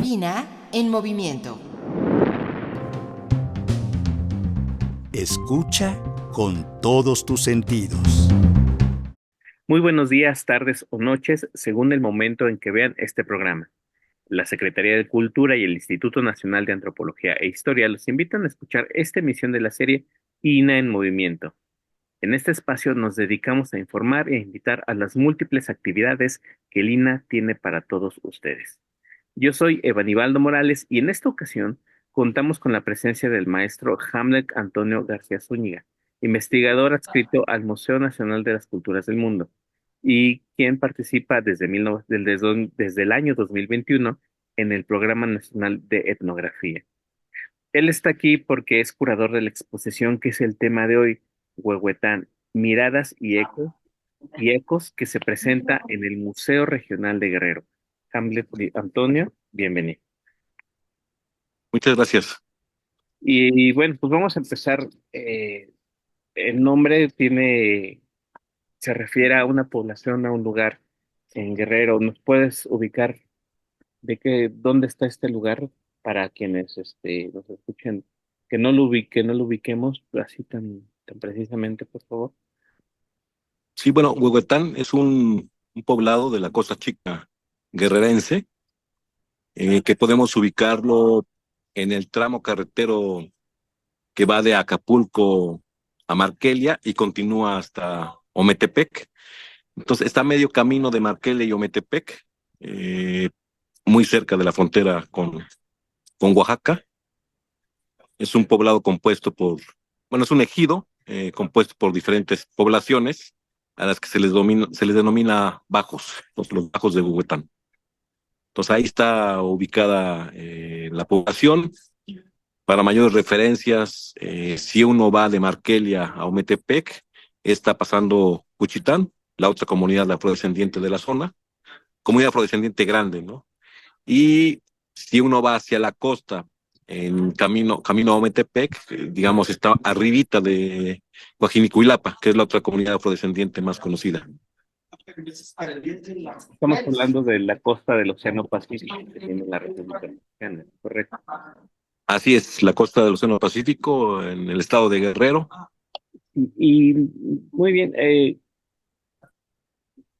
Lina en movimiento. Escucha con todos tus sentidos. Muy buenos días, tardes o noches, según el momento en que vean este programa. La Secretaría de Cultura y el Instituto Nacional de Antropología e Historia los invitan a escuchar esta emisión de la serie INA en Movimiento. En este espacio nos dedicamos a informar e invitar a las múltiples actividades que el INA tiene para todos ustedes. Yo soy Evanibaldo Morales y en esta ocasión contamos con la presencia del maestro Hamlet Antonio García Zúñiga, investigador adscrito al Museo Nacional de las Culturas del Mundo, y quien participa desde el año 2021 en el Programa Nacional de Etnografía. Él está aquí porque es curador de la exposición que es el tema de hoy, Huehuetán, Miradas y ecos, que se presenta en el Museo Regional de Guerrero. Hamlet Antonio, bienvenido. Muchas gracias. Y bueno, pues vamos a empezar. El nombre se refiere a una población, a un lugar en Guerrero. ¿Nos puedes ubicar dónde está este lugar para quienes nos escuchen, que no lo ubiquemos así tan precisamente, por favor? Sí, bueno, Huehuetán es un poblado de la Costa Chica guerrerense, que podemos ubicarlo en el tramo carretero que va de Acapulco a Markelia y continúa hasta Ometepec. Entonces está a medio camino de Markelia y Ometepec, eh, muy cerca de la frontera con Oaxaca. Es un poblado bueno, es un ejido compuesto por diferentes poblaciones a las que se les denomina bajos, los bajos de Huehuetán. Entonces ahí está ubicada la población. Para mayores referencias, si uno va de Markelia a Ometepec, está pasando Cuchitán, la otra comunidad afrodescendiente de la zona, comunidad afrodescendiente grande, ¿no? Y si uno va hacia la costa, en camino a Ometepec, digamos, está arribita de Guajinicuilapa, que es la otra comunidad afrodescendiente más conocida. Estamos hablando de la costa del Océano Pacífico que tiene la República Mexicana, ¿correcto? Así es, la costa del Océano Pacífico, en el estado de Guerrero. Y muy bien,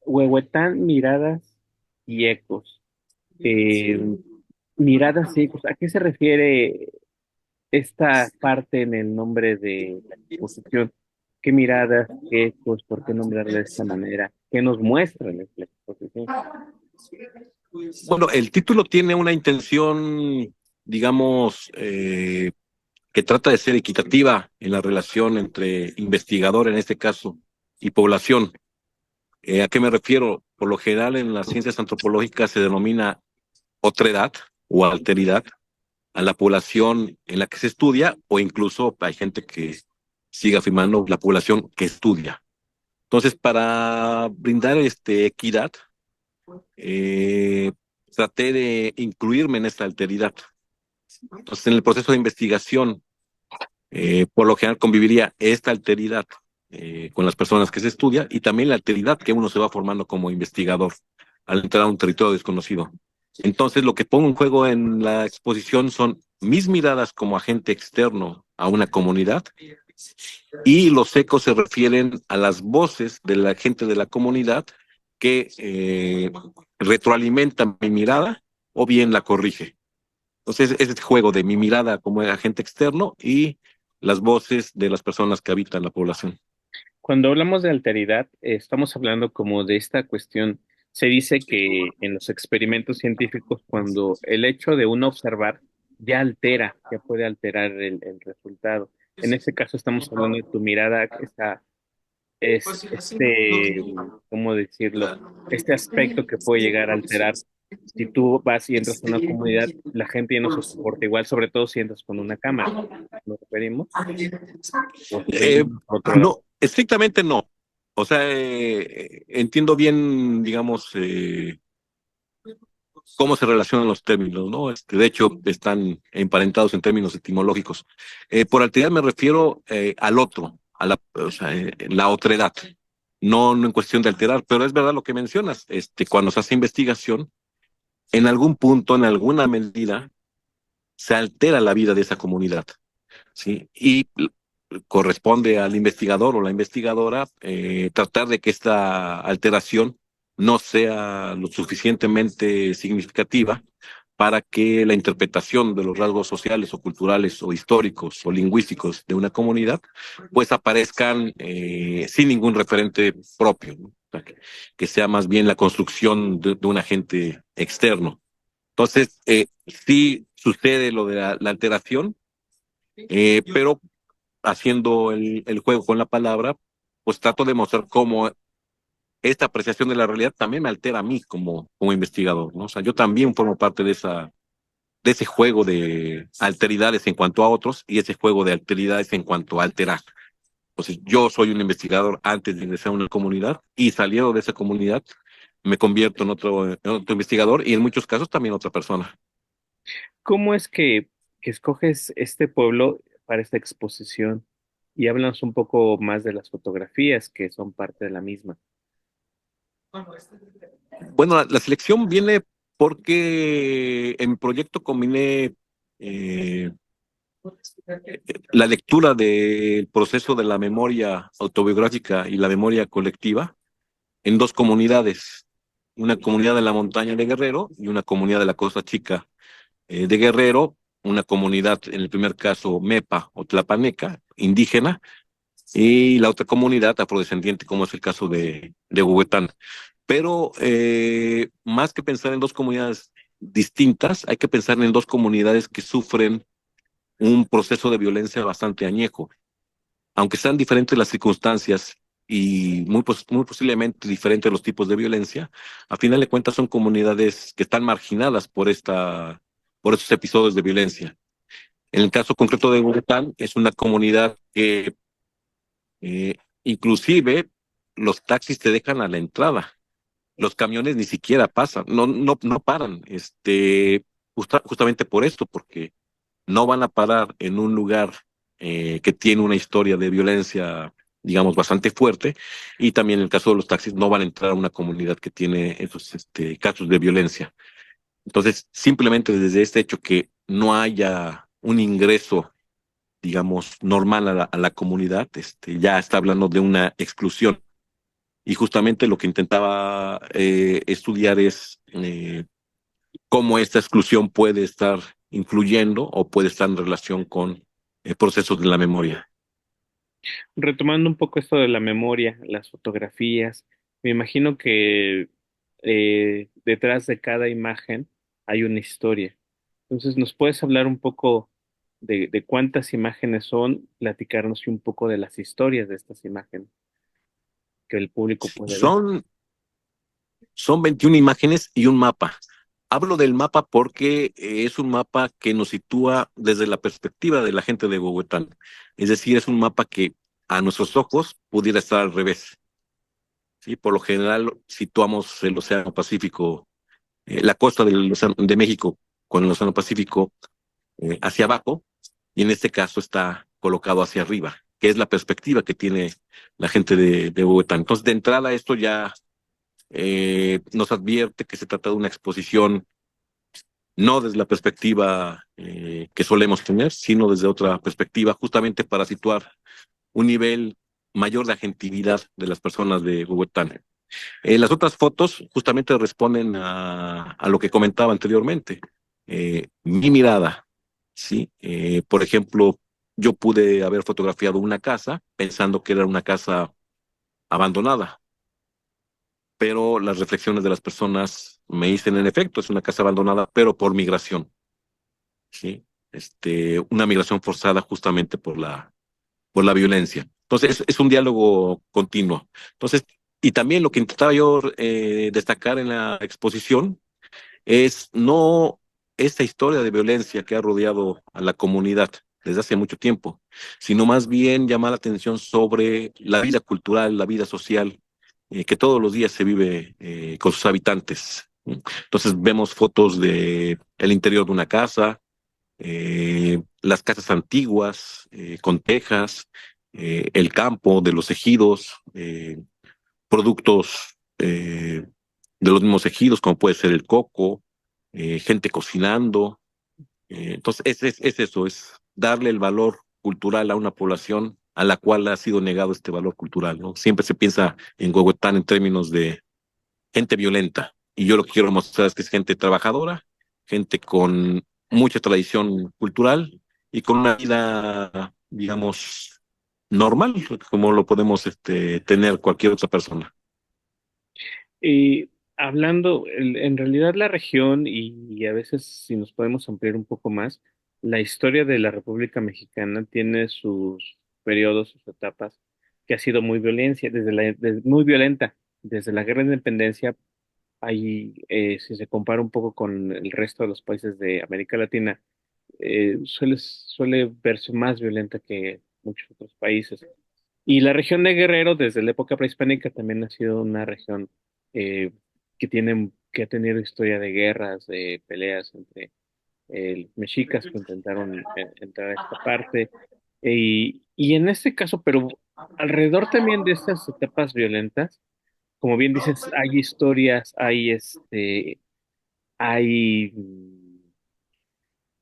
Huehuetán, miradas y ecos. Eh, Miradas y ecos, ¿a qué se refiere esta parte en el nombre de la exposición? ¿Qué miradas, qué ecos, por qué nombrarla de esta manera? ¿Qué nos muestra en la exposición? Bueno, el título tiene una intención, digamos, que trata de ser equitativa en la relación entre investigador, en este caso, y población. ¿A qué me refiero? Por lo general, en las ciencias antropológicas se denomina otredad o alteridad a la población en la que se estudia, o incluso hay gente que sigue afirmando la población que estudia. Entonces, para brindar equidad, eh, traté de incluirme en esta alteridad. Entonces, en el proceso de investigación, por lo general conviviría esta alteridad con las personas que se estudia y también la alteridad que uno se va formando como investigador al entrar a un territorio desconocido. Entonces, lo que pongo en juego en la exposición son mis miradas como agente externo a una comunidad, y los ecos se refieren a las voces de la gente de la comunidad que retroalimentan mi mirada o bien la corrige. Entonces, es este juego de mi mirada como agente externo y las voces de las personas que habitan la población. Cuando hablamos de alteridad, estamos hablando como de esta cuestión. Se dice que en los experimentos científicos, cuando el hecho de uno observar ya puede alterar el resultado. En este caso estamos hablando de tu mirada, ¿cómo decirlo? Este aspecto que puede llegar a alterar. Si tú vas y entras a una comunidad, la gente ya no se comporta igual, sobre todo si entras con una cámara. ¿Nos referimos? ¿O estoy Eh, yendo por otro lado? no, estrictamente no. O sea, entiendo bien, digamos, cómo se relacionan los términos, ¿no? De hecho, están emparentados en términos etimológicos. Por alteridad me refiero al otro, o sea, la otredad. No, no en cuestión de alterar, pero es verdad lo que mencionas. Cuando se hace investigación, en algún punto, en alguna medida, se altera la vida de esa comunidad, ¿sí? Y corresponde al investigador o la investigadora tratar de que esta alteración no sea lo suficientemente significativa para que la interpretación de los rasgos sociales o culturales o históricos o lingüísticos de una comunidad pues aparezcan sin ningún referente propio, ¿no? O sea, que sea más bien la construcción de un agente externo. Entonces, sí sucede lo de la alteración, pero haciendo el juego con la palabra, pues trato de mostrar cómo esta apreciación de la realidad también me altera a mí como investigador, ¿no? O sea, yo también formo parte de ese juego de alteridades en cuanto a otros y ese juego de alteridades en cuanto a alterar. Entonces, yo soy un investigador antes de ingresar a una comunidad y saliendo de esa comunidad me convierto en otro investigador y en muchos casos también otra persona. ¿Cómo es que escoges este pueblo para esta exposición? Y háblanos un poco más de las fotografías que son parte de la misma. Bueno, la selección viene porque en mi proyecto combiné eh, la lectura del proceso de la memoria autobiográfica y la memoria colectiva en dos comunidades, una comunidad de la montaña de Guerrero y una comunidad de la Costa Chica de Guerrero, una comunidad, en el primer caso, Mepa o Tlapaneca, indígena, y la otra comunidad afrodescendiente, como es el caso de Huehuetán. Pero más que pensar en dos comunidades distintas, hay que pensar en dos comunidades que sufren un proceso de violencia bastante añejo. Aunque sean diferentes las circunstancias y muy posiblemente diferentes los tipos de violencia, a final de cuentas son comunidades que están marginadas por estos episodios de violencia. En el caso concreto de Bogotá, es una comunidad que eh, inclusive los taxis te dejan a la entrada, los camiones ni siquiera pasan, no paran, justamente por esto, porque no van a parar en un lugar que tiene una historia de violencia, digamos, bastante fuerte, y también en el caso de los taxis no van a entrar a una comunidad que tiene esos casos de violencia. Entonces, simplemente desde este hecho que no haya un ingreso, digamos, normal a la comunidad, ya está hablando de una exclusión. Y justamente lo que intentaba estudiar es cómo esta exclusión puede estar influyendo o puede estar en relación con procesos de la memoria. Retomando un poco esto de la memoria, las fotografías, me imagino que detrás de cada imagen hay una historia. Entonces, ¿nos puedes hablar un poco de cuántas imágenes son, platicarnos un poco de las historias de estas imágenes que el público puede ver? Son, son 21 imágenes y un mapa. Hablo del mapa porque es un mapa que nos sitúa desde la perspectiva de la gente de Huehuetán. Es decir, es un mapa que a nuestros ojos pudiera estar al revés. ¿Sí? Por lo general situamos el Océano Pacífico, la costa de México con el Océano Pacífico hacia abajo, y en este caso está colocado hacia arriba, que es la perspectiva que tiene la gente de Bogotá. Entonces, de entrada, esto ya nos advierte que se trata de una exposición no desde la perspectiva que solemos tener, sino desde otra perspectiva, justamente para situar un nivel mayor de agentividad de las personas de Bogotá. Las otras fotos justamente responden a lo que comentaba anteriormente. Mi mirada, ¿sí? Por ejemplo, yo pude haber fotografiado una casa pensando que era una casa abandonada, pero las reflexiones de las personas me dicen, en efecto, es una casa abandonada, pero por migración, ¿sí? Una migración forzada justamente por la violencia. Entonces, es un diálogo continuo. Entonces, y también lo que intentaba yo destacar en la exposición es no esta historia de violencia que ha rodeado a la comunidad desde hace mucho tiempo, sino más bien llamar la atención sobre la vida cultural, la vida social, que todos los días se vive con sus habitantes. Entonces vemos fotos de el interior de una casa, las casas antiguas con tejas, el campo de los ejidos, productos de los mismos ejidos, como puede ser el coco, gente cocinando. Entonces, es eso, es darle el valor cultural a una población a la cual ha sido negado este valor cultural, ¿no? Siempre se piensa en Huehuetán en términos de gente violenta, y yo lo que quiero mostrar es que es gente trabajadora, gente con mucha tradición cultural y con una vida, digamos, normal, como lo podemos tener cualquier otra persona. Y hablando, en realidad la región y a veces si nos podemos ampliar un poco más, la historia de la República Mexicana tiene sus periodos, sus etapas, que ha sido muy violencia, muy violenta. Desde la Guerra de Independencia, ahí, si se compara un poco con el resto de los países de América Latina, suele verse más violenta que muchos otros países. Y la región de Guerrero, desde la época prehispánica, también ha sido una región eh, que ha tenido historia de guerras, de peleas entre mexicas que intentaron entrar a esta parte. Y en este caso, pero alrededor también de estas etapas violentas, como bien dices, hay historias, hay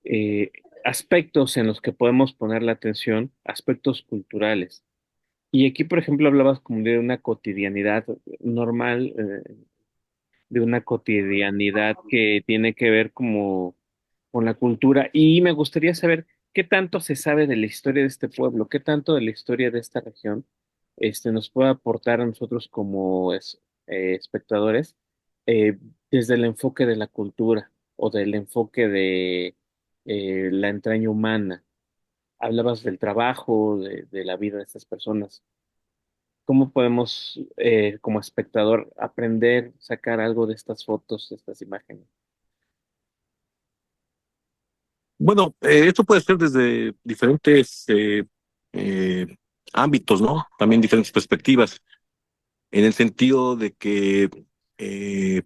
eh, aspectos en los que podemos poner la atención, aspectos culturales. Y aquí, por ejemplo, hablabas como de una cotidianidad normal, de una cotidianidad que tiene que ver como con la cultura. Y me gustaría saber qué tanto se sabe de la historia de este pueblo, qué tanto de la historia de esta región, nos puede aportar a nosotros como espectadores, eh, desde el enfoque de la cultura o del enfoque de la entraña humana. Hablabas del trabajo, de la vida de estas personas. ¿Cómo podemos, como espectador, aprender, sacar algo de estas fotos, de estas imágenes? Bueno, esto puede ser desde diferentes eh, ámbitos, ¿no? También diferentes perspectivas, en el sentido de que eh,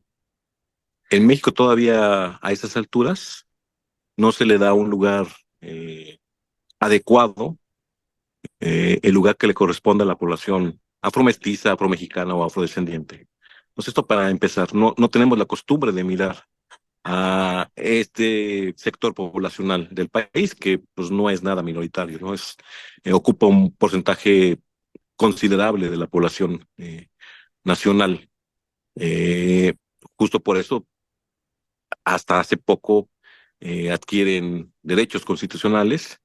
en México todavía a esas alturas no se le da un lugar adecuado, el lugar que le corresponde a la población afromestiza, afromexicana o afrodescendiente. Entonces, esto para empezar, no tenemos la costumbre de mirar a este sector poblacional del país, que pues no es nada minoritario, ¿no? Ocupa un porcentaje considerable de la población nacional. Eh, Justo por eso, hasta hace poco adquieren derechos constitucionales,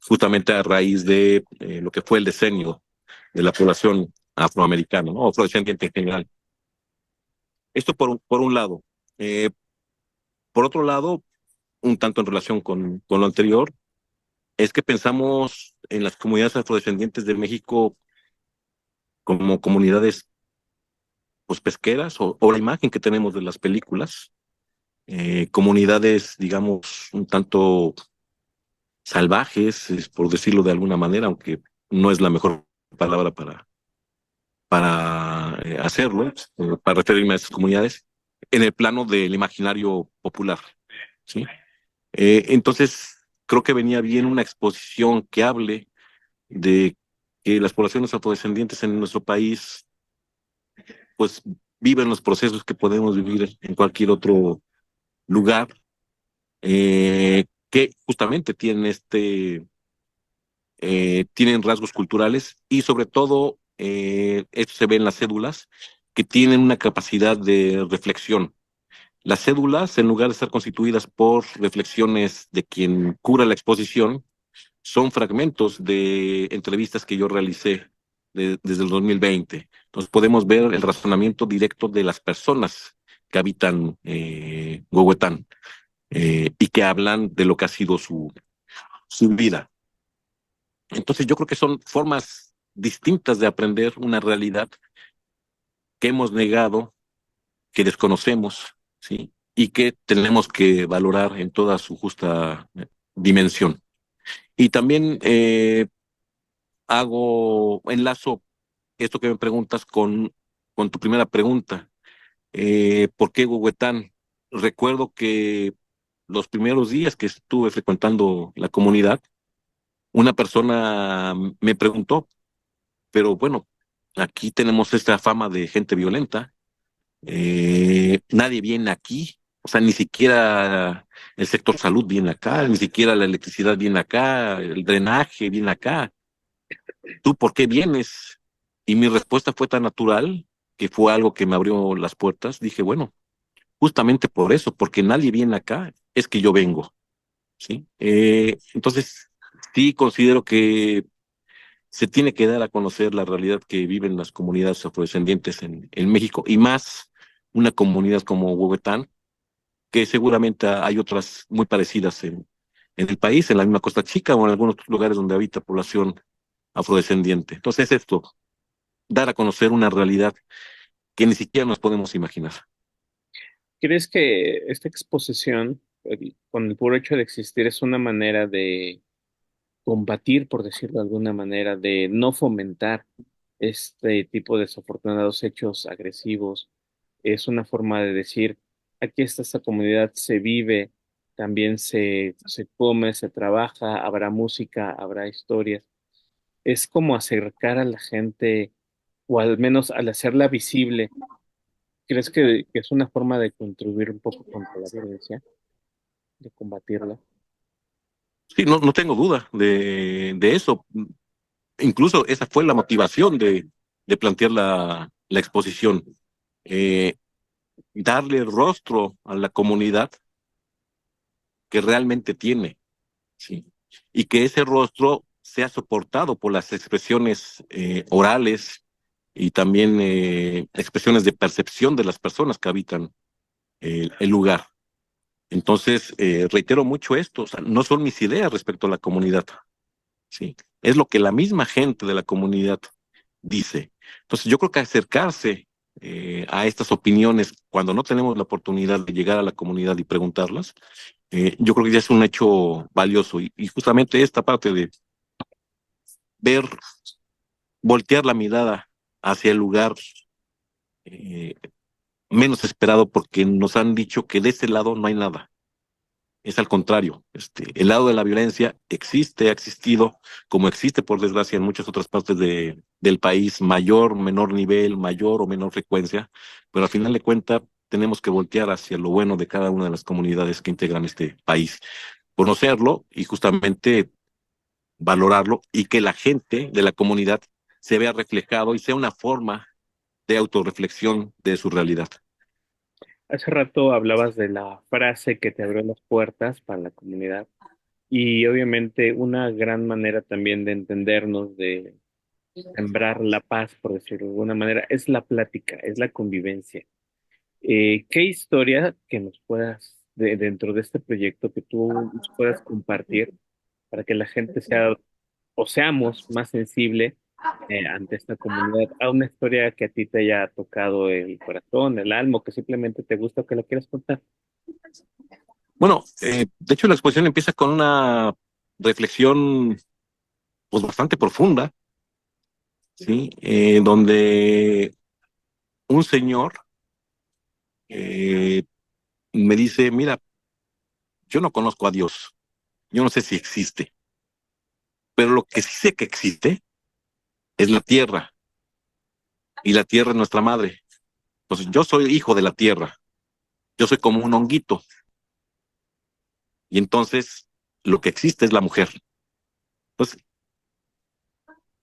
justamente a raíz de lo que fue el decenio de la población afroamericana, ¿no? Afrodescendiente en general. Esto por un lado. Eh, por otro lado, un tanto en relación con lo anterior, es que pensamos en las comunidades afrodescendientes de México como comunidades pues pesqueras, o la imagen que tenemos de las películas, comunidades, digamos, un tanto salvajes, por decirlo de alguna manera, aunque no es la mejor palabra para hacerlo, para referirme a esas comunidades, en el plano del imaginario popular, ¿sí? Entonces, creo que venía bien una exposición que hable de que las poblaciones afrodescendientes en nuestro país, pues, viven los procesos que podemos vivir en cualquier otro lugar, que justamente tienen rasgos culturales, y sobre todo, esto se ve en las cédulas, que tienen una capacidad de reflexión. Las cédulas, en lugar de estar constituidas por reflexiones de quien cura la exposición, son fragmentos de entrevistas que yo realicé desde el 2020. Entonces podemos ver el razonamiento directo de las personas que habitan Huehuetán, y que hablan de lo que ha sido su vida. Entonces yo creo que son formas distintas de aprender una realidad que hemos negado, que desconocemos, ¿sí? Y que tenemos que valorar en toda su justa dimensión. Y también enlazo esto que me preguntas con tu primera pregunta. ¿Por qué Huehuetán? Recuerdo que los primeros días que estuve frecuentando la comunidad, una persona me preguntó, pero bueno, aquí tenemos esta fama de gente violenta, nadie viene aquí, o sea, ni siquiera el sector salud viene acá, ni siquiera la electricidad viene acá, el drenaje viene acá. ¿Tú por qué vienes? Y mi respuesta fue tan natural que fue algo que me abrió las puertas. Dije, bueno, justamente por eso, porque nadie viene acá, es que yo vengo, ¿sí? Entonces, sí considero que se tiene que dar a conocer la realidad que viven las comunidades afrodescendientes en México y más una comunidad como Huehuetán, que seguramente hay otras muy parecidas en el país, en la misma Costa Chica o en algunos otros lugares donde habita población afrodescendiente. Entonces, esto, dar a conocer una realidad que ni siquiera nos podemos imaginar. ¿Crees que esta exposición, con el puro hecho de existir, es una manera de combatir, por decirlo de alguna manera, de no fomentar este tipo de desafortunados hechos agresivos? Es una forma de decir, aquí está esta comunidad, se vive, también se come, se trabaja, habrá música, habrá historias. Es como acercar a la gente, o al menos al hacerla visible. ¿Crees que es una forma de contribuir un poco contra la violencia, de combatirla? Sí, no, no tengo duda de eso. Incluso esa fue la motivación de plantear la exposición. Eh, Darle rostro a la comunidad que realmente tiene, ¿sí? Y que ese rostro sea soportado por las expresiones orales y también expresiones de percepción de las personas que habitan el lugar. Entonces, reitero mucho esto, o sea, no son mis ideas respecto a la comunidad, ¿sí? Es lo que la misma gente de la comunidad dice. Entonces, yo creo que acercarse a estas opiniones cuando no tenemos la oportunidad de llegar a la comunidad y preguntarlas, yo creo que ya es un hecho valioso. Y justamente esta parte de ver, voltear la mirada hacia el lugar eh, menos esperado, porque nos han dicho que de ese lado no hay nada. Es al contrario, el lado de la violencia existe, ha existido, como existe por desgracia en muchas otras partes del país, mayor, menor nivel, mayor o menor frecuencia, pero al final de cuentas tenemos que voltear hacia lo bueno de cada una de las comunidades que integran este país, conocerlo y justamente valorarlo y que la gente de la comunidad se vea reflejado y sea una forma de autorreflexión de su realidad. Hace rato hablabas de la frase que te abrió las puertas para la comunidad y obviamente una gran manera también de entendernos, de sembrar la paz, por decirlo de alguna manera, es la plática, es la convivencia. ¿Qué historia que nos puedas, dentro de este proyecto, que tú nos puedas compartir para que la gente sea o seamos más sensible ante esta comunidad, a una historia que a ti te haya tocado el corazón, el alma, o que simplemente te gusta o que la quieras contar? Bueno, de hecho la exposición empieza con una reflexión pues bastante profunda, ¿sí? Donde un señor eh, me dice, mira, yo no conozco a Dios, yo no sé si existe, pero lo que sí sé que existe es la tierra, y la tierra es nuestra madre. Entonces yo soy hijo de la tierra, yo soy como un honguito, y entonces lo que existe es la mujer. Entonces,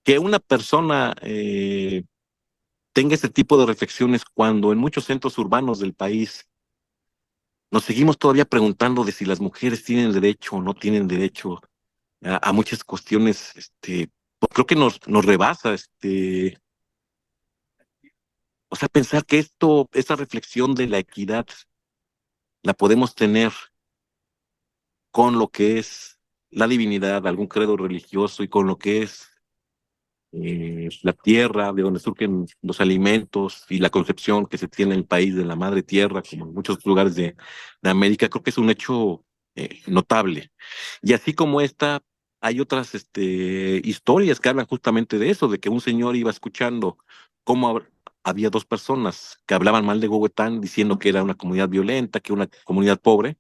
que una persona tenga este tipo de reflexiones cuando en muchos centros urbanos del país nos seguimos todavía preguntando de si las mujeres tienen derecho o no tienen derecho a muchas cuestiones, pues creo que nos rebasa, o sea, pensar que esta reflexión de la equidad la podemos tener con lo que es la divinidad, algún credo religioso y con lo que es la tierra, de donde surgen los alimentos y la concepción que se tiene en el país de la madre tierra, como en muchos lugares de América, creo que es un hecho notable. Y así como esta, hay otras historias que hablan justamente de eso, de que un señor iba escuchando cómo había dos personas que hablaban mal de Huehuetán, diciendo que era una comunidad violenta, que una comunidad pobre,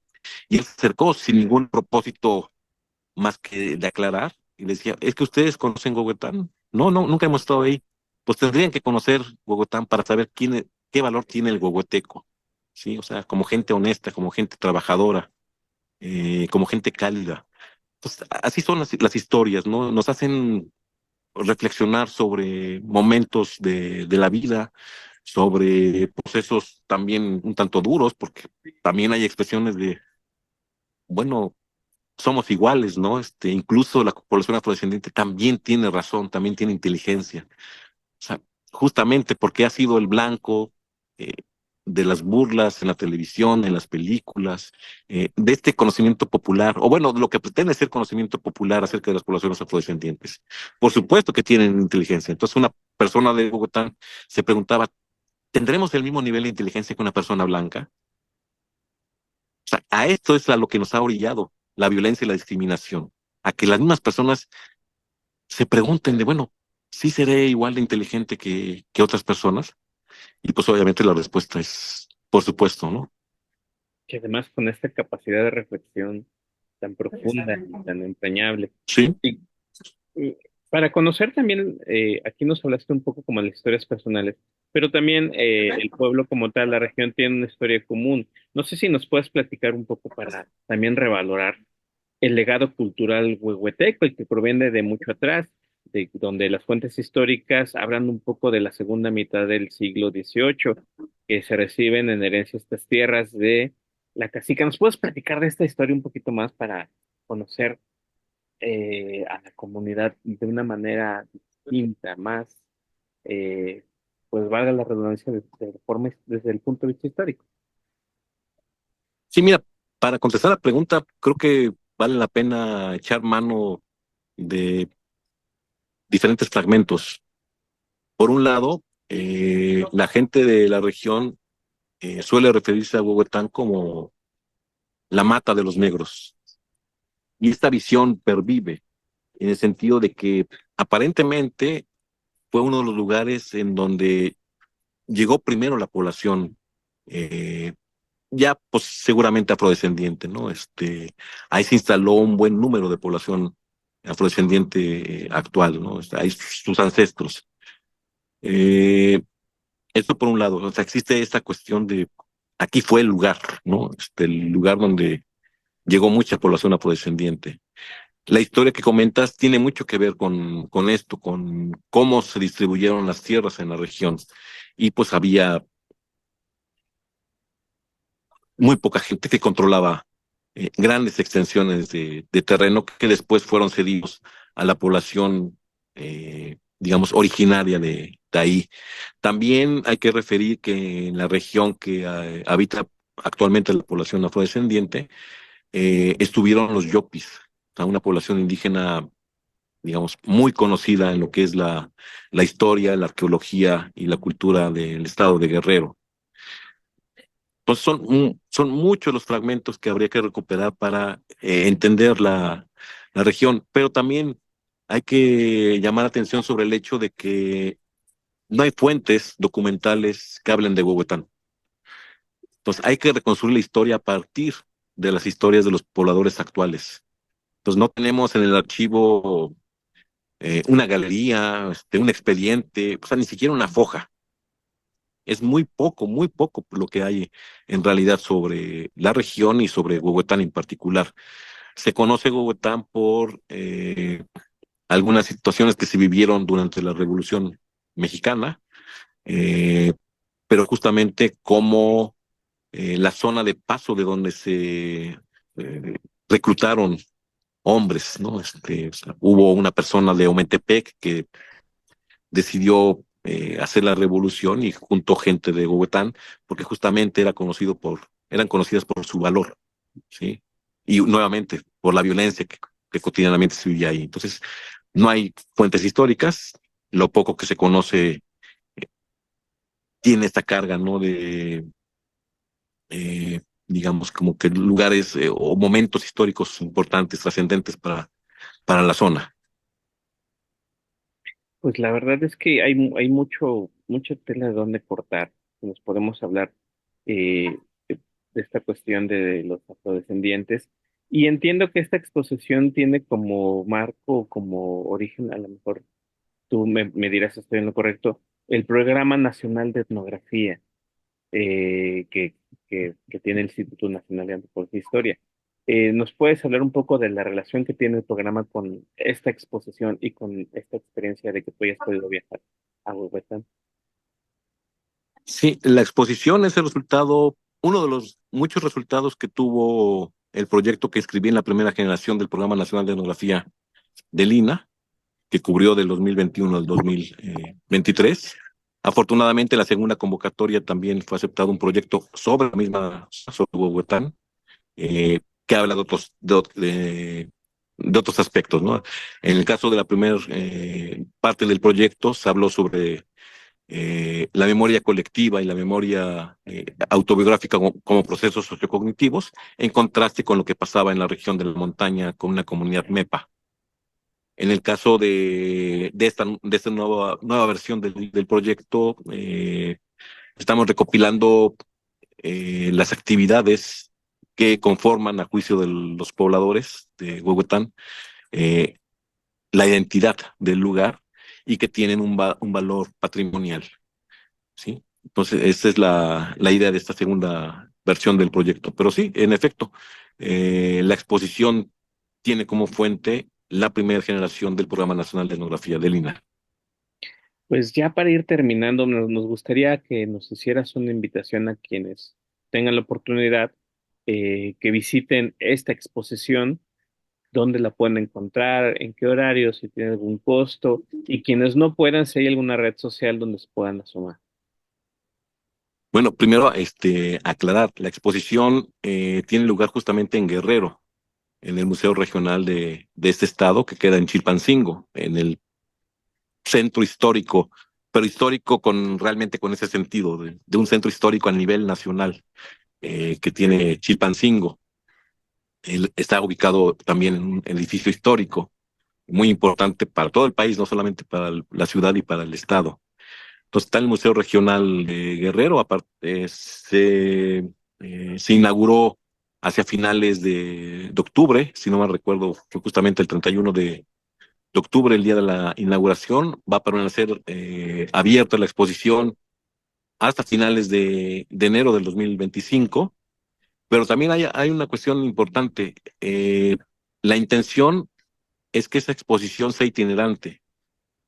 y él se acercó sin ningún propósito más que de aclarar, y le decía, es que ustedes conocen Huehuetán. No, no, nunca hemos estado ahí. Pues tendrían que conocer Bogotá para saber qué valor tiene el huehueteco, ¿sí? O sea, como gente honesta, como gente trabajadora, como gente cálida. Pues así son las historias, ¿no? Nos hacen reflexionar sobre momentos de la vida, sobre procesos también un tanto duros, porque también hay expresiones de, bueno, somos iguales, ¿no? Incluso la población afrodescendiente también tiene razón, también tiene inteligencia. O sea, justamente porque ha sido el blanco eh, de las burlas en la televisión, en las películas, de este conocimiento popular, o bueno, de lo que pretende ser conocimiento popular acerca de las poblaciones afrodescendientes. Por supuesto que tienen inteligencia. Entonces, una persona de Bogotá se preguntaba, ¿tendremos el mismo nivel de inteligencia que una persona blanca? O sea, a esto es a lo que nos ha orillado la violencia y la discriminación, a que las mismas personas se pregunten de, bueno, ¿sí seré igual de inteligente que otras personas? Y pues obviamente la respuesta es, por supuesto, ¿no? Que además con esta capacidad de reflexión tan profunda y tan entrañable. Sí, Y, y para conocer también, aquí nos hablaste un poco como de las historias personales, pero también el pueblo como tal, la región tiene una historia común. No sé si nos puedes platicar un poco para también revalorar el legado cultural huehueteco, el que proviene de mucho atrás, de donde las fuentes históricas hablan un poco de la segunda mitad del siglo XVIII, que se reciben en herencia estas tierras de la cacica. ¿Nos puedes platicar de esta historia un poquito más para conocer a la comunidad de una manera distinta, más, eh, pues valga la redundancia, de forma, desde el punto de vista histórico? sí, mira, para contestar la pregunta, creo que vale la pena echar mano de diferentes fragmentos. Por un lado, la gente de la región suele referirse a Huehuetán como la mata de los negros. Y esta visión pervive en el sentido de que aparentemente fue uno de los lugares en donde llegó primero la población, eh, ya pues seguramente afrodescendiente, ¿no? Ahí se instaló un buen número de población afrodescendiente actual, ¿no? Ahí sus ancestros. Eh, Esto por un lado, o sea, existe esta cuestión de aquí fue el lugar, ¿no? El lugar donde llegó mucha población afrodescendiente. La historia que comentas tiene mucho que ver con esto, con cómo se distribuyeron las tierras en la región. Y pues había muy poca gente que controlaba grandes extensiones de terreno que después fueron cedidos a la población, digamos, originaria de ahí. También hay que referir que en la región que habita actualmente la población afrodescendiente, estuvieron los Yopis, o sea, una población indígena, digamos, muy conocida en lo que es la historia, la arqueología y la cultura del estado de Guerrero. Entonces son muchos los fragmentos que habría que recuperar para entender la región, pero también hay que llamar atención sobre el hecho de que no hay fuentes documentales que hablen de Huehuetán. Entonces hay que reconstruir la historia a partir de las historias de los pobladores actuales. Entonces no tenemos en el archivo una galería, un expediente, o sea, ni siquiera una foja. Es muy poco lo que hay en realidad sobre la región y sobre Huehuetán en particular. Se conoce Huehuetán por algunas situaciones que se vivieron durante la Revolución Mexicana, eh, pero justamente como la zona de paso de donde se reclutaron hombres, ¿no? O sea, hubo una persona de Ometepec que decidió hacer la revolución y juntó gente de Huehuetán, porque justamente eran conocidas por su valor, ¿sí? Y nuevamente, por la violencia que cotidianamente se vivía ahí. Entonces, no hay fuentes históricas, lo poco que se conoce tiene esta carga, ¿no? Digamos, como que lugares o momentos históricos importantes, trascendentes para la zona. Pues la verdad es que hay mucha tela de dónde cortar. Nos podemos hablar de esta cuestión de los afrodescendientes. Y entiendo que esta exposición tiene como marco, como origen, a lo mejor tú me dirás si estoy en lo correcto, el Programa Nacional de Etnografía. que, que tiene el Instituto Nacional de Antropología e Historia. ¿Nos puedes hablar un poco de la relación que tiene el programa con esta exposición y con esta experiencia de que tú hayas podido viajar a Huehuetán? Sí, la exposición es el resultado, uno de los muchos resultados que tuvo el proyecto que escribí en la primera generación del Programa Nacional de Etnografía del INA, que cubrió del 2021 al 2023. Afortunadamente, la segunda convocatoria también fue aceptado un proyecto sobre la misma, sobre Huehuetán, que habla de otros aspectos, ¿no? En el caso de la primera parte del proyecto, se habló sobre la memoria colectiva y la memoria autobiográfica como procesos sociocognitivos, en contraste con lo que pasaba en la región de la montaña con una comunidad MEPA. En el caso de esta nueva versión del proyecto, estamos recopilando las actividades que conforman, a juicio de los pobladores de Huehuetán, eh, la identidad del lugar y que tienen un valor patrimonial, ¿sí? Entonces, esa es la idea de esta segunda versión del proyecto. Pero sí, en efecto, la exposición tiene como fuente la primera generación del Programa Nacional de Etnografía del INAH. Pues ya para ir terminando, nos gustaría que nos hicieras una invitación a quienes tengan la oportunidad que visiten esta exposición, dónde la pueden encontrar, en qué horario, si tiene algún costo, y quienes no puedan, si hay alguna red social donde se puedan asomar. Bueno, primero, aclarar, la exposición tiene lugar justamente en Guerrero, en el Museo Regional de este estado, que queda en Chilpancingo, en el centro histórico, pero histórico realmente con ese sentido, de un centro histórico a nivel nacional, que tiene Chilpancingo. Él está ubicado también en un edificio histórico muy importante para todo el país, no solamente para la ciudad y para el estado. Entonces está el Museo Regional de Guerrero, aparte se inauguró hacia finales de octubre, si no mal recuerdo, fue justamente el 31 de octubre, el día de la inauguración. Va a permanecer abierta la exposición hasta finales de enero del 2025, pero también hay una cuestión importante. La intención es que esa exposición sea itinerante,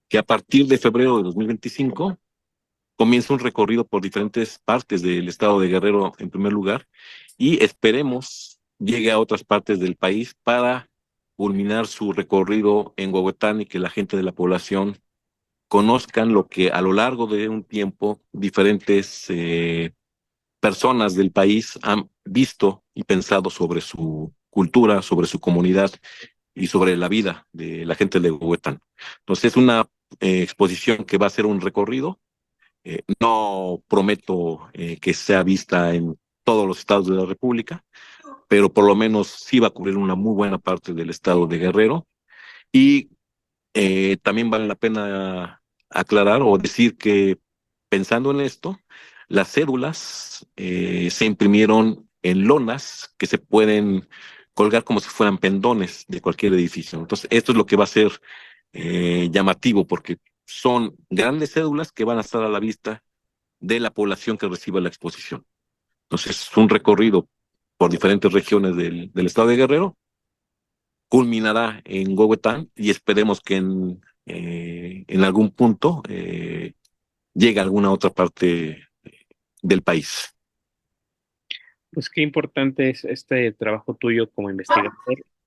que a partir de febrero de 2025 comienza un recorrido por diferentes partes del estado de Guerrero en primer lugar, y esperemos llegue a otras partes del país para culminar su recorrido en Huehuetán y que la gente de la población conozcan lo que a lo largo de un tiempo diferentes personas del país han visto y pensado sobre su cultura, sobre su comunidad y sobre la vida de la gente de Huehuetán. Entonces es una exposición que va a ser un recorrido. No prometo que sea vista en todos los estados de la República, pero por lo menos sí va a cubrir una muy buena parte del estado de Guerrero. Y también vale la pena aclarar o decir que, pensando en esto, las cédulas se imprimieron en lonas que se pueden colgar como si fueran pendones de cualquier edificio. Entonces, esto es lo que va a ser llamativo, porque son grandes cédulas que van a estar a la vista de la población que reciba la exposición. Entonces, es un recorrido por diferentes regiones del estado de Guerrero, culminará en Huehuetán y esperemos que en algún punto llegue a alguna otra parte del país. Pues qué importante es este trabajo tuyo como investigador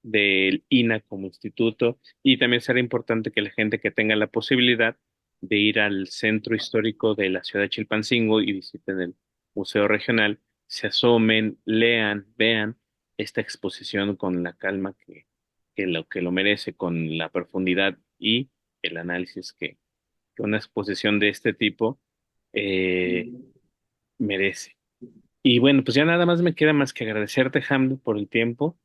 del INA como instituto, y también será importante que la gente que tenga la posibilidad de ir al centro histórico de la ciudad de Chilpancingo y visiten el Museo Regional, se asomen, lean, vean esta exposición con la calma que lo merece, con la profundidad y el análisis que una exposición de este tipo eh, merece. Y bueno, pues ya nada más me queda más que agradecerte, Hamlet, por el tiempo.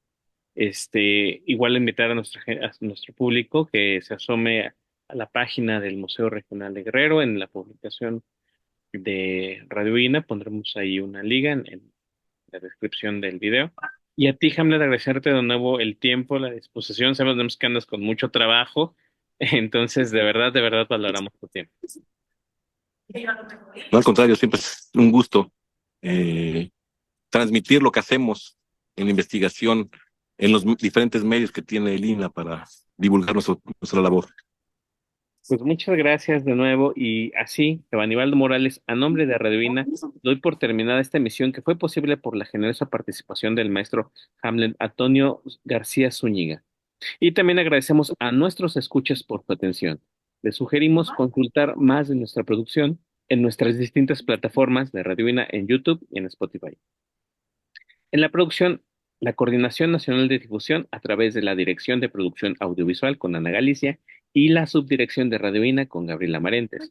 Igual invitar a a nuestro público que se asome a la página del Museo Regional de Guerrero en la publicación de Radio INA. Pondremos ahí una liga en la descripción del video. Y a ti, Hamlet, agradecerte de nuevo el tiempo, la disposición. Sabemos que andas con mucho trabajo, entonces de verdad valoramos tu tiempo. No, al contrario, siempre es un gusto transmitir lo que hacemos en investigación en los diferentes medios que tiene el INAH para divulgar nuestra labor. Pues muchas gracias de nuevo y así, Evanibaldo Morales, a nombre de Radioína, doy por terminada esta emisión que fue posible por la generosa participación del maestro Hamlet Antonio García Zúñiga. Y también agradecemos a nuestros escuchas por su atención. Les sugerimos consultar más de nuestra producción en nuestras distintas plataformas de Radioína en YouTube y en Spotify. En la producción, la Coordinación Nacional de Difusión a través de la Dirección de Producción Audiovisual con Ana Galicia y la Subdirección de Radioína con Gabriela Marentes.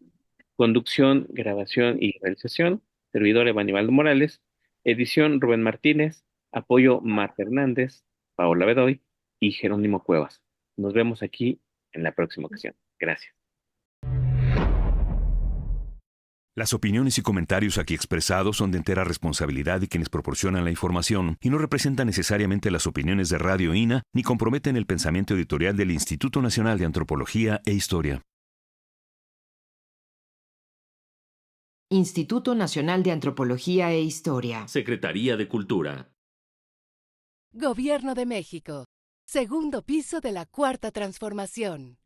Conducción, grabación y realización, servidor Evanibaldo Morales. Edición Rubén Martínez. Apoyo Marta Hernández, Paola Bedoy y Jerónimo Cuevas. Nos vemos aquí en la próxima ocasión. Gracias. Las opiniones y comentarios aquí expresados son de entera responsabilidad de quienes proporcionan la información y no representan necesariamente las opiniones de Radio INAH ni comprometen el pensamiento editorial del Instituto Nacional de Antropología e Historia. Instituto Nacional de Antropología e Historia. Secretaría de Cultura. Gobierno de México. Segundo piso de la Cuarta Transformación.